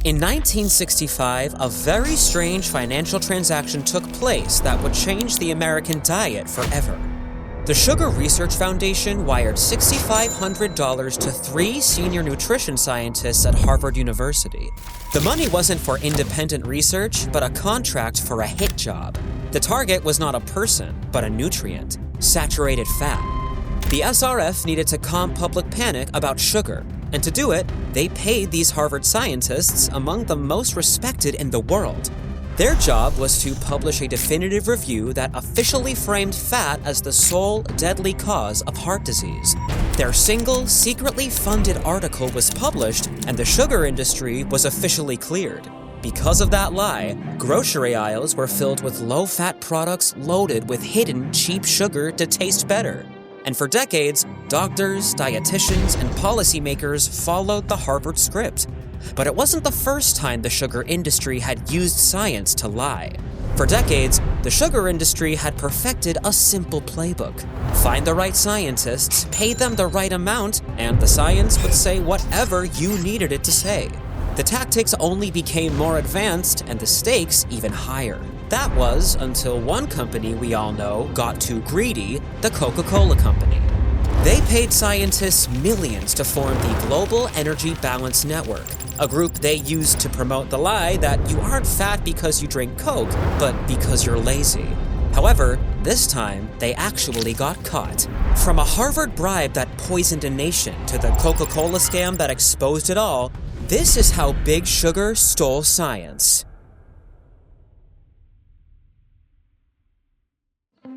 In 1965, a very strange financial transaction took place that would change the American diet forever. The Sugar Research Foundation wired $6,500 to 3 senior nutrition scientists at Harvard University. The money wasn't for independent research, but a contract for a hit job. The target was not a person, but a nutrient: saturated fat. The SRF needed to calm public panic about sugar, and to do it, they paid these Harvard scientists, among the most respected in the world. Their job was to publish a definitive review that officially framed fat as the sole deadly cause of heart disease. Their single, secretly funded article was published, and the sugar industry was officially cleared. Because of that lie, grocery aisles were filled with low-fat products loaded with hidden, cheap sugar to taste better. And for decades, doctors, dietitians, and policymakers followed the Harvard script. But it wasn't the first time the sugar industry had used science to lie. For decades, the sugar industry had perfected a simple playbook. Find the right scientists, pay them the right amount, and the science would say whatever you needed it to say. The tactics only became more advanced and the stakes even higher. That was until one company we all know got too greedy, the Coca-Cola Company. They paid scientists millions to form the Global Energy Balance Network, a group they used to promote the lie that you aren't fat because you drink Coke, but because you're lazy. However, this time, they actually got caught. From a Harvard bribe that poisoned a nation to the Coca-Cola scam that exposed it all, this is how Big Sugar stole science.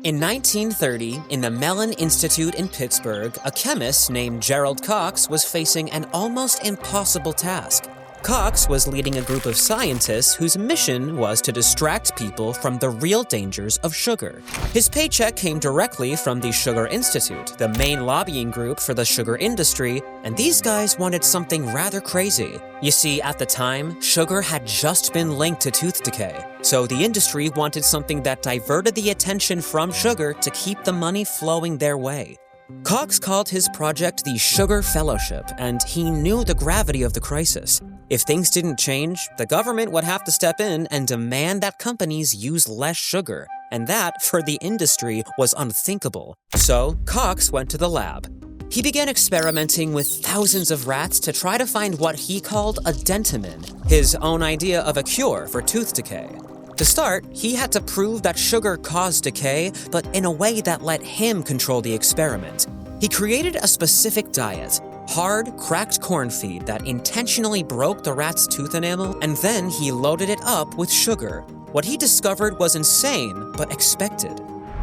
In 1930, in the Mellon Institute in Pittsburgh, a chemist named Gerald Cox was facing an almost impossible task. Cox was leading a group of scientists whose mission was to distract people from the real dangers of sugar. His paycheck came directly from the Sugar Institute, the main lobbying group for the sugar industry, and these guys wanted something rather crazy. You see, at the time, sugar had just been linked to tooth decay, so the industry wanted something that diverted the attention from sugar to keep the money flowing their way. Cox called his project the Sugar Fellowship, and he knew the gravity of the crisis. If things didn't change, the government would have to step in and demand that companies use less sugar, and that, for the industry, was unthinkable. So, Cox went to the lab. He began experimenting with thousands of rats to try to find what he called a dentamine, his own idea of a cure for tooth decay. To start, he had to prove that sugar caused decay, but in a way that let him control the experiment. He created a specific diet: hard, cracked corn feed that intentionally broke the rat's tooth enamel, and then he loaded it up with sugar. What he discovered was insane, but expected.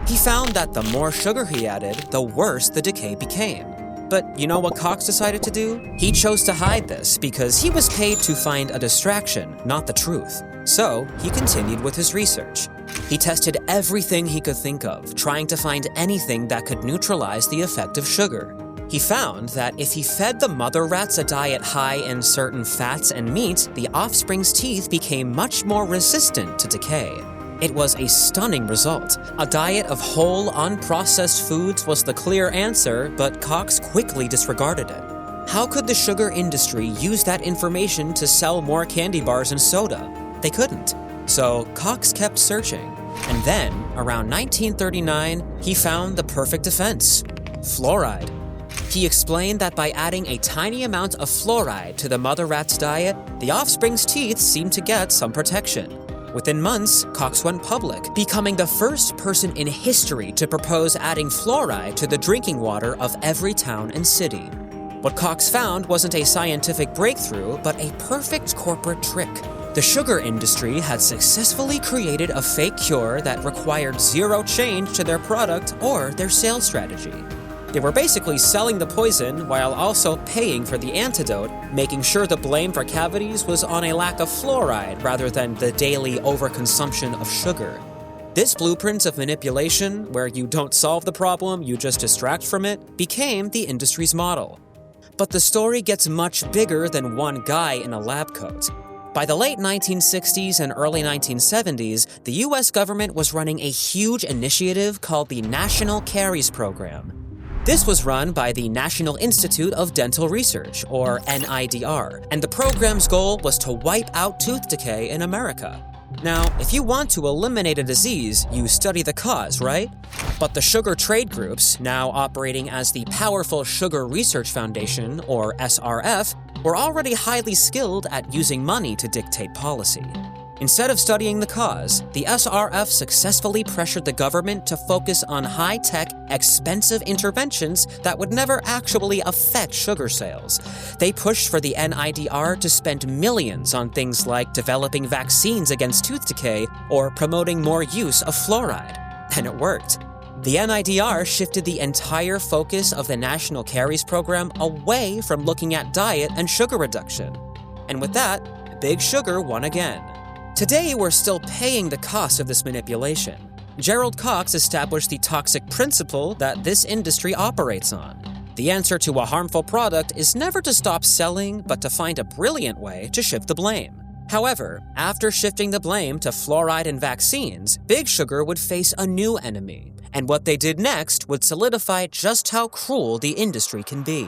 He found that the more sugar he added, the worse the decay became. But you know what Cox decided to do? He chose to hide this because he was paid to find a distraction, not the truth. So, he continued with his research. He tested everything he could think of, trying to find anything that could neutralize the effect of sugar. He found that if he fed the mother rats a diet high in certain fats and meat, the offspring's teeth became much more resistant to decay. It was a stunning result. A diet of whole, unprocessed foods was the clear answer, but Cox quickly disregarded it. How could the sugar industry use that information to sell more candy bars and soda? They couldn't. So Cox kept searching. And then, around 1939, he found the perfect defense: fluoride. He explained that by adding a tiny amount of fluoride to the mother rat's diet, the offspring's teeth seemed to get some protection. Within months, Cox went public, becoming the first person in history to propose adding fluoride to the drinking water of every town and city. What Cox found wasn't a scientific breakthrough, but a perfect corporate trick. The sugar industry had successfully created a fake cure that required zero change to their product or their sales strategy. They were basically selling the poison while also paying for the antidote, making sure the blame for cavities was on a lack of fluoride rather than the daily overconsumption of sugar. This blueprint of manipulation, where you don't solve the problem, you just distract from it, became the industry's model. But the story gets much bigger than one guy in a lab coat. By the late 1960s and early 1970s, the US government was running a huge initiative called the National Caries Program. This was run by the National Institute of Dental Research, or NIDR, and the program's goal was to wipe out tooth decay in America. Now, if you want to eliminate a disease, you study the cause, right? But the sugar trade groups, now operating as the Powerful Sugar Research Foundation, or SRF, were already highly skilled at using money to dictate policy. Instead of studying the cause, the SRF successfully pressured the government to focus on high-tech, expensive interventions that would never actually affect sugar sales. They pushed for the NIDR to spend millions on things like developing vaccines against tooth decay or promoting more use of fluoride. And it worked. The NIDR shifted the entire focus of the National Caries Program away from looking at diet and sugar reduction. And with that, Big Sugar won again. Today, we're still paying the cost of this manipulation. Gerald Cox established the toxic principle that this industry operates on. The answer to a harmful product is never to stop selling, but to find a brilliant way to shift the blame. However, after shifting the blame to fluoride and vaccines, Big Sugar would face a new enemy, and what they did next would solidify just how cruel the industry can be.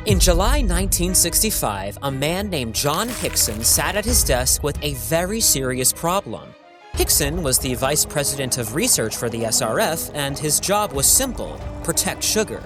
In July 1965, a man named John Hickson sat at his desk with a very serious problem. Hickson was the vice president of research for the SRF, and his job was simple: protect sugar.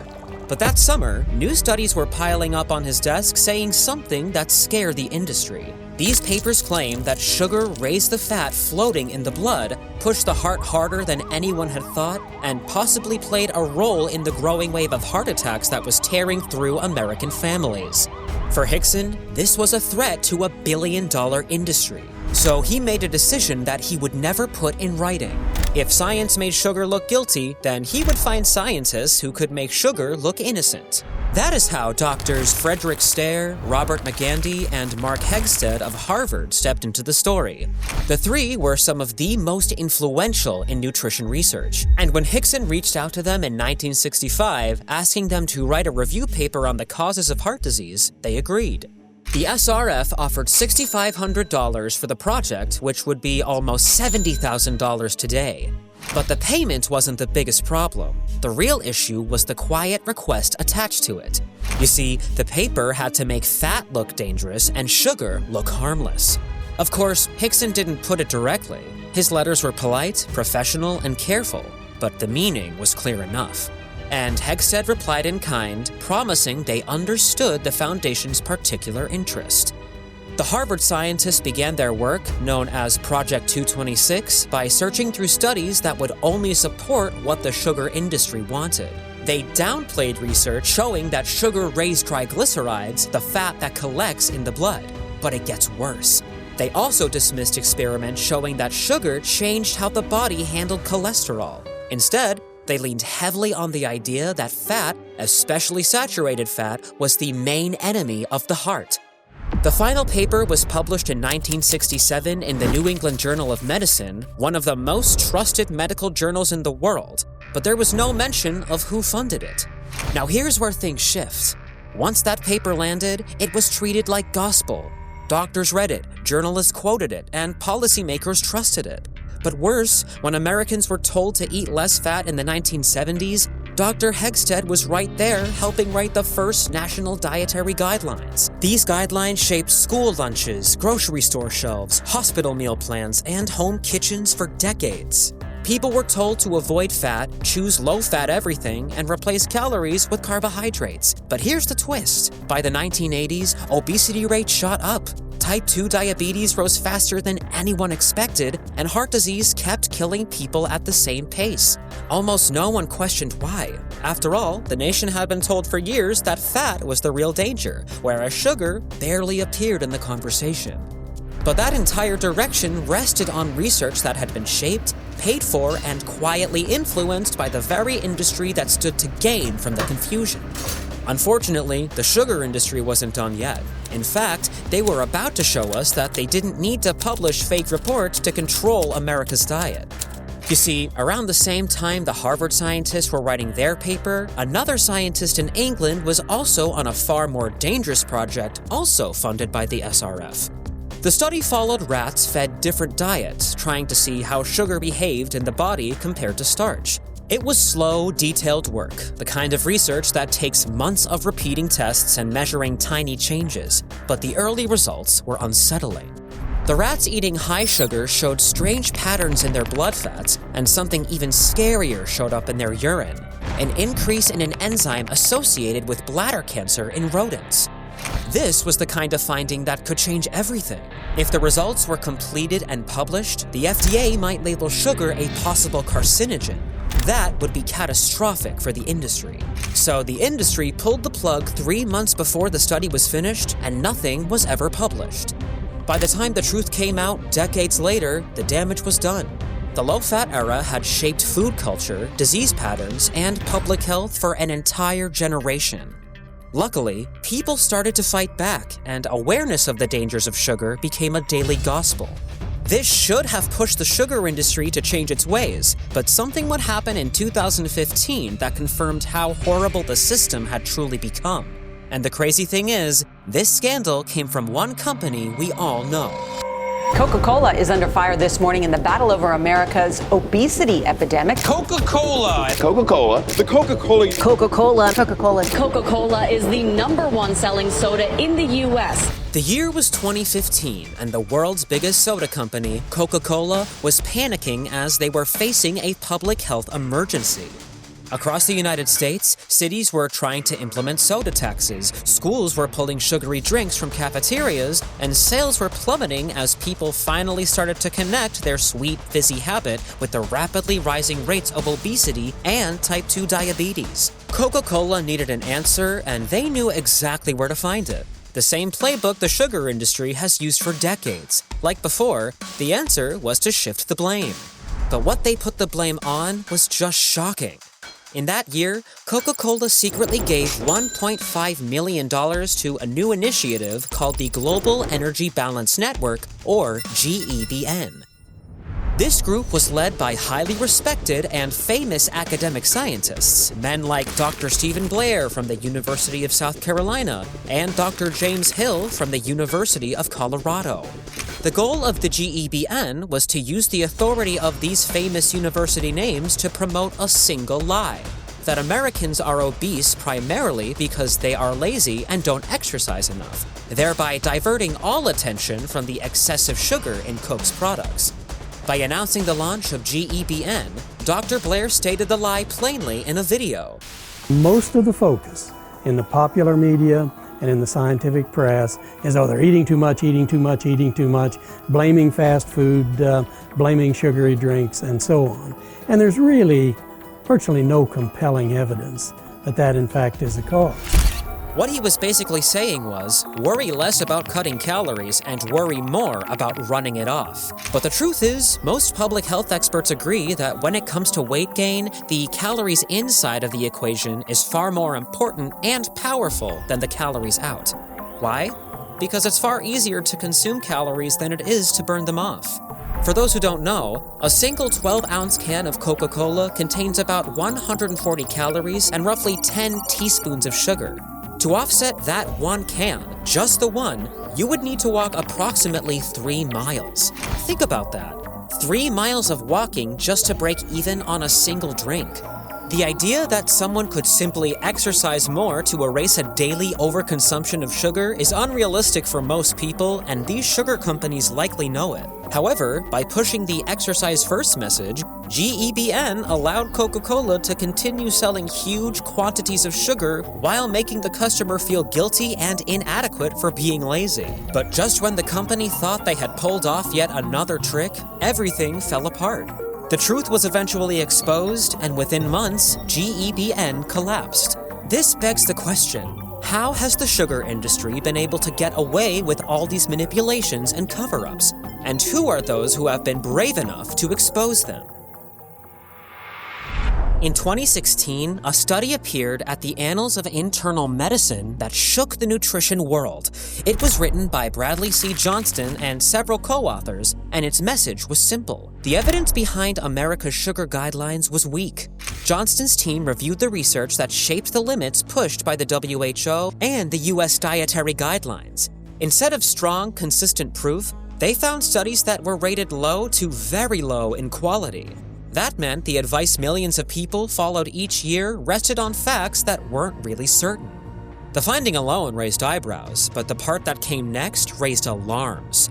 But that summer, new studies were piling up on his desk saying something that scared the industry. These papers claimed that sugar raised the fat floating in the blood, pushed the heart harder than anyone had thought, and possibly played a role in the growing wave of heart attacks that was tearing through American families. For Hickson, this was a threat to a billion-dollar industry. So he made a decision that he would never put in writing. If science made sugar look guilty, then he would find scientists who could make sugar look innocent. That is how doctors Frederick Stare, Robert McGandy, and Mark Hegsted of Harvard stepped into the story. The three were some of the most influential in nutrition research, and when Hickson reached out to them in 1965, asking them to write a review paper on the causes of heart disease, they agreed. The SRF offered $6,500 for the project, which would be almost $70,000 today. But the payment wasn't the biggest problem. The real issue was the quiet request attached to it. You see, the paper had to make fat look dangerous and sugar look harmless. Of course, Hickson didn't put it directly. His letters were polite, professional, and careful, but the meaning was clear enough. And Hegsted replied in kind, promising they understood the Foundation's particular interest. The Harvard scientists began their work, known as Project 226, by searching through studies that would only support what the sugar industry wanted. They downplayed research showing that sugar raised triglycerides, the fat that collects in the blood. But it gets worse. They also dismissed experiments showing that sugar changed how the body handled cholesterol. Instead, they leaned heavily on the idea that fat, especially saturated fat, was the main enemy of the heart. The final paper was published in 1967 in the New England Journal of Medicine, one of the most trusted medical journals in the world, but there was no mention of who funded it. Now here's where things shift. Once that paper landed, it was treated like gospel. Doctors read it, journalists quoted it, and policymakers trusted it. But worse, when Americans were told to eat less fat in the 1970s, Dr. Hegsted was right there helping write the first national dietary guidelines. These guidelines shaped school lunches, grocery store shelves, hospital meal plans, and home kitchens for decades. People were told to avoid fat, choose low-fat everything, and replace calories with carbohydrates. But here's the twist. By the 1980s, obesity rates shot up. Type 2 diabetes rose faster than anyone expected, and heart disease kept killing people at the same pace. Almost no one questioned why. After all, the nation had been told for years that fat was the real danger, whereas sugar barely appeared in the conversation. But that entire direction rested on research that had been shaped, paid for, and quietly influenced by the very industry that stood to gain from the confusion. Unfortunately, the sugar industry wasn't done yet. In fact, they were about to show us that they didn't need to publish fake reports to control America's diet. You see, around the same time the Harvard scientists were writing their paper, another scientist in England was also on a far more dangerous project, also funded by the SRF. The study followed rats fed different diets, trying to see how sugar behaved in the body compared to starch. It was slow, detailed work, the kind of research that takes months of repeating tests and measuring tiny changes, but the early results were unsettling. The rats eating high sugar showed strange patterns in their blood fats, and something even scarier showed up in their urine, an increase in an enzyme associated with bladder cancer in rodents. This was the kind of finding that could change everything. If the results were completed and published, the FDA might label sugar a possible carcinogen. That would be catastrophic for the industry. So the industry pulled the plug 3 months before the study was finished, and nothing was ever published. By the time the truth came out decades later, the damage was done. The low-fat era had shaped food culture, disease patterns, and public health for an entire generation. Luckily, people started to fight back, and awareness of the dangers of sugar became a daily gospel. This should have pushed the sugar industry to change its ways, but something would happen in 2015 that confirmed how horrible the system had truly become. And the crazy thing is, this scandal came from one company we all know. Coca-Cola is under fire this morning in the battle over America's obesity epidemic. Coca-Cola. Coca-Cola. The Coca-Cola. Coca-Cola. Coca-Cola. Coca-Cola is the #1 selling soda in the U.S. The year was 2015, and the world's biggest soda company, Coca-Cola, was panicking as they were facing a public health emergency. Across the United States, cities were trying to implement soda taxes, schools were pulling sugary drinks from cafeterias, and sales were plummeting as people finally started to connect their sweet, fizzy habit with the rapidly rising rates of obesity and type 2 diabetes. Coca-Cola needed an answer, and they knew exactly where to find it. The same playbook the sugar industry has used for decades. Like before, the answer was to shift the blame. But what they put the blame on was just shocking. In that year, Coca-Cola secretly gave $1.5 million to a new initiative called the Global Energy Balance Network, or GEBN. This group was led by highly respected and famous academic scientists, men like Dr. Stephen Blair from the University of South Carolina and Dr. James Hill from the University of Colorado. The goal of the GEBN was to use the authority of these famous university names to promote a single lie: that Americans are obese primarily because they are lazy and don't exercise enough, thereby diverting all attention from the excessive sugar in Coke's products. By announcing the launch of GEBN, Dr. Blair stated the lie plainly in a video. Most of the focus in the popular media and in the scientific press is, oh, they're eating too much, blaming fast food, blaming sugary drinks, and so on. And there's really virtually no compelling evidence that that in fact is the cause. What he was basically saying was, worry less about cutting calories and worry more about running it off. But the truth is, most public health experts agree that when it comes to weight gain, the calories inside of the equation is far more important and powerful than the calories out. Why? Because it's far easier to consume calories than it is to burn them off. For those who don't know, a single 12-ounce can of Coca-Cola contains about 140 calories and roughly 10 teaspoons of sugar. To offset that one can, just the one, you would need to walk approximately 3 miles. Think about that. 3 miles of walking just to break even on a single drink. The idea that someone could simply exercise more to erase a daily overconsumption of sugar is unrealistic for most people, and these sugar companies likely know it. However, by pushing the exercise first message, GEBN allowed Coca-Cola to continue selling huge quantities of sugar while making the customer feel guilty and inadequate for being lazy. But just when the company thought they had pulled off yet another trick, everything fell apart. The truth was eventually exposed, and within months, GEBN collapsed. This begs the question, how has the sugar industry been able to get away with all these manipulations and cover-ups? And who are those who have been brave enough to expose them? In 2016, a study appeared at the Annals of Internal Medicine that shook the nutrition world. It was written by Bradley C. Johnston and several co-authors, and its message was simple. The evidence behind America's sugar guidelines was weak. Johnston's team reviewed the research that shaped the limits pushed by the WHO and the U.S. dietary guidelines. Instead of strong, consistent proof, they found studies that were rated low to very low in quality. That meant the advice millions of people followed each year rested on facts that weren't really certain. The finding alone raised eyebrows, but the part that came next raised alarms.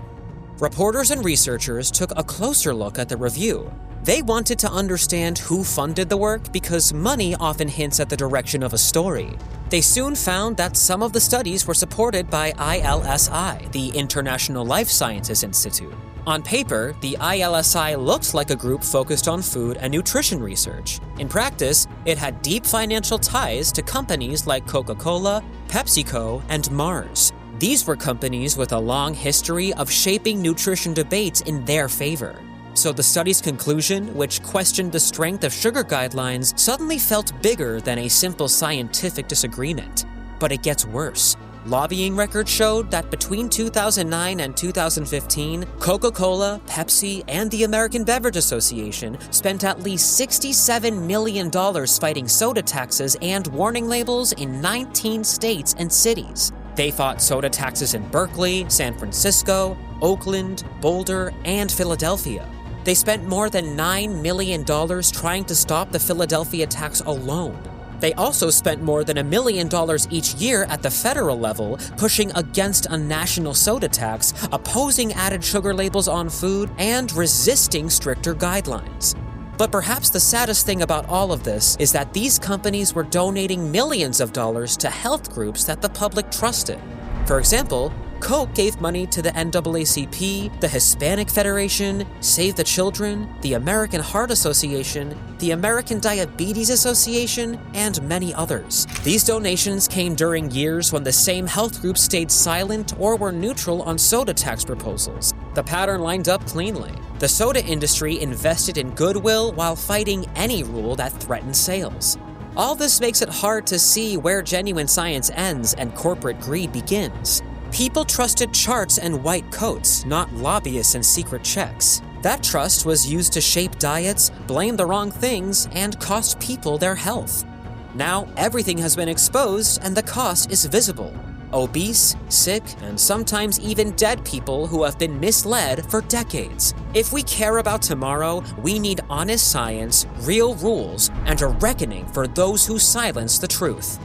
Reporters and researchers took a closer look at the review. They wanted to understand who funded the work because money often hints at the direction of a story. They soon found that some of the studies were supported by ILSI, the International Life Sciences Institute. On paper, the ILSI looked like a group focused on food and nutrition research. In practice, it had deep financial ties to companies like Coca-Cola, PepsiCo, and Mars. These were companies with a long history of shaping nutrition debates in their favor. So the study's conclusion, which questioned the strength of sugar guidelines, suddenly felt bigger than a simple scientific disagreement. But it gets worse. Lobbying records showed that between 2009 and 2015, Coca-Cola, Pepsi, and the American Beverage Association spent at least $67 million fighting soda taxes and warning labels in 19 states and cities. They fought soda taxes in Berkeley, San Francisco, Oakland, Boulder, and Philadelphia. They spent more than $9 million trying to stop the Philadelphia tax alone. They also spent more than $1 million each year at the federal level, pushing against a national soda tax, opposing added sugar labels on food, and resisting stricter guidelines. But perhaps the saddest thing about all of this is that these companies were donating millions of dollars to health groups that the public trusted. For example, Coke gave money to the NAACP, the Hispanic Federation, Save the Children, the American Heart Association, the American Diabetes Association, and many others. These donations came during years when the same health groups stayed silent or were neutral on soda tax proposals. The pattern lined up cleanly. The soda industry invested in goodwill while fighting any rule that threatened sales. All this makes it hard to see where genuine science ends and corporate greed begins. People trusted charts and white coats, not lobbyists and secret checks. That trust was used to shape diets, blame the wrong things, and cost people their health. Now everything has been exposed and the cost is visible. Obese, sick, and sometimes even dead people who have been misled for decades. If we care about tomorrow, we need honest science, real rules, and a reckoning for those who silence the truth.